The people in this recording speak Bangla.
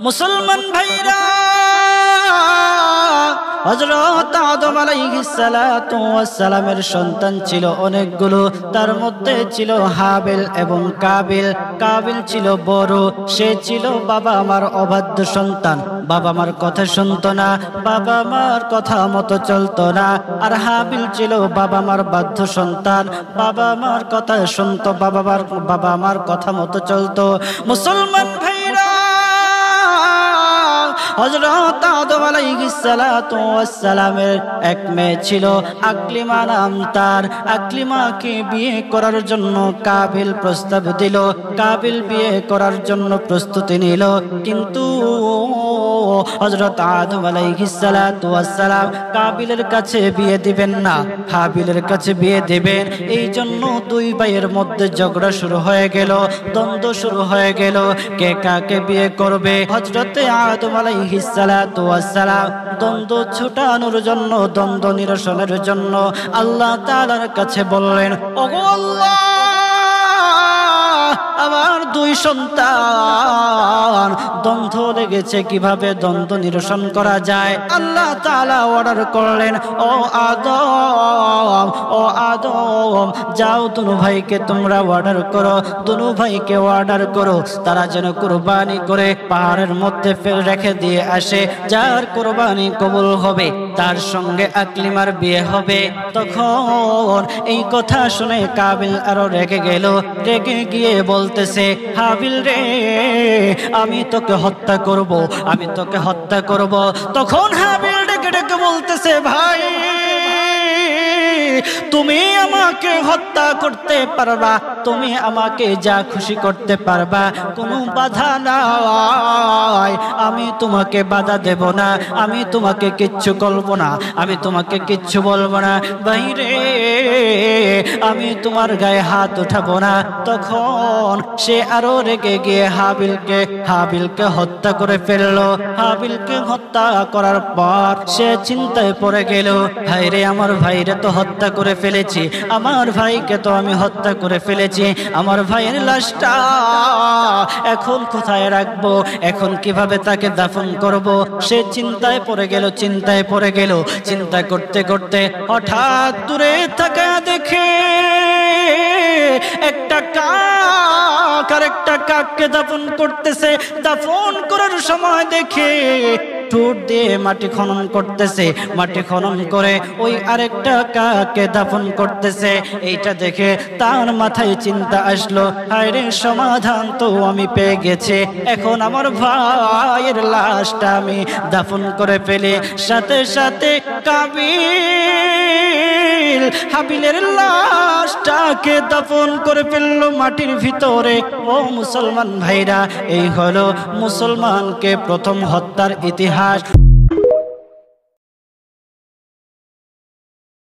মুসলমান ভাইরা, হযরত আদম আলাইহিস সালাতু ওয়াস সালামের সন্তান ছিল অনেকগুলো। তার মধ্যে ছিল হাবিল এবং কাবিল। কাবিল ছিল বড়, সে ছিল বাবা আমার অবাধ্য সন্তান, বাবা আমার কথা শুনতো না, বাবা আমার কথা মতো চলতো না। আর হাবিল ছিল বাবা আমার বাধ্য সন্তান, বাবা আমার কথা শুনতো, বাবা আমার কথা মতো চলতো। মুসলমান ভাইরা, হযরত আদম আলাইহিস সালাতু ওয়াস সালামের এক মেয়ে ছিল, আকলিমা নাম তার। আকলিমাকে বিয়ে করার জন্য কাবিল প্রস্তাব দিল। কাবিল বিয়ে করার জন্য প্রস্তুতি নিল, কিন্তু হযরত আদম আলাইহিস সালাতু ওয়াস সালাম কাবিলের কাছে বিয়ে দিবেন না, হাবিলের কাছে বিয়ে দিবেন। এই জন্য দুই ভাইয়ের মধ্যে ঝগড়া শুরু হয়ে গেল, দ্বন্দ্ব শুরু হয়ে গেল, কে কাকে বিয়ে করবে। হযরত আদম আলাইহিস সালাতু ওয়াস সালাম দ্বন্দ্ব ছুটানোর জন্য, দ্বন্দ্ব নিরসনের জন্য আল্লাহ তাআলার কাছে বললেন, ওগো আল্লাহ, আমার দুই সন্তান দ্বন্দ্ব লেগেছে, কিভাবে দ্বন্দ্ব নিরসন করা যায়। আল্লাহ তাআলা অর্ডার করলেন, ও আদম, ও আদম, যাও দুনু ভাইকে তোমরা অর্ডার করো, দুনু ভাইকে অর্ডার করো, তারা যেন কুরবানি করে পাহাড়ের মধ্যে রেখে দিয়ে আসে। যার কুরবানি কবুল হবে তার সঙ্গে আকলিমার বিয়ে হবে। তখন এই কথা শুনে কাবিল আরো রেগে গেল। রেগে গিয়ে বলতেছে, হাবিল রে, আমি তোকে হত্যা করব, আমি তোকে হত্যা করব। তখন হাবিল ডেকে ডেকে বলতেছে, ভাই, তুমি আমাকে হত্যা করতে পারবা, তুমি আমাকে যা খুশি করতে পারবা, কোনো বাধা নাই, আমি তোমাকে বাধা দেব না, আমি তোমাকে কিচ্ছু বলবো না, আমি তোমাকে কিচ্ছু বলবো না। বাইরে, আমি তোমার গায়ে হাত উঠাবো না। তখন সে আরো রেগে গিয়ে হাবিলকে হত্যা করে ফেললো। হাবিলকে হত্যা করার পর সে চিন্তায় পড়ে গেল, ভাইরে, আমার ভাইরে তো হত্যা করে ফেলেছি, আমার ভাইকে তো আমি হত্যা করে ফেলেছি, আমার ভাইয়ের লাশটা এখন কোথায় রাখবো, এখন কিভাবে তাকে দাফন করব। সে চিন্তায় পড়ে গেল, চিন্তায় পড়ে গেল। চিন্তা করতে করতে হঠাৎ দূরে থাকা দেখে একটা কাক আর একটা কাককে দাফন করতেছে। দাফন করার সময় দেখে ঠোঁট দিয়ে মাটি খনন করতেছে, মাটি খনন করে ওই আরেকটা কাককে দাফন করতেছে। এইটা দেখে তার মাথায় চিন্তা আসলো, হায়রে, সমাধান তো আমি পেয়ে গেছি, এখন আমার ভাইয়ের লাশটা আমি দাফন করে ফেলি। সাথে সাথে কাবিল হাবিলের লাশটাকে দাফন করে ফেললো মাটির ভিতরে। ও মুসলমান ভাইরা, এই হলো মুসলমানকে প্রথম হত্যার ইতিহাস।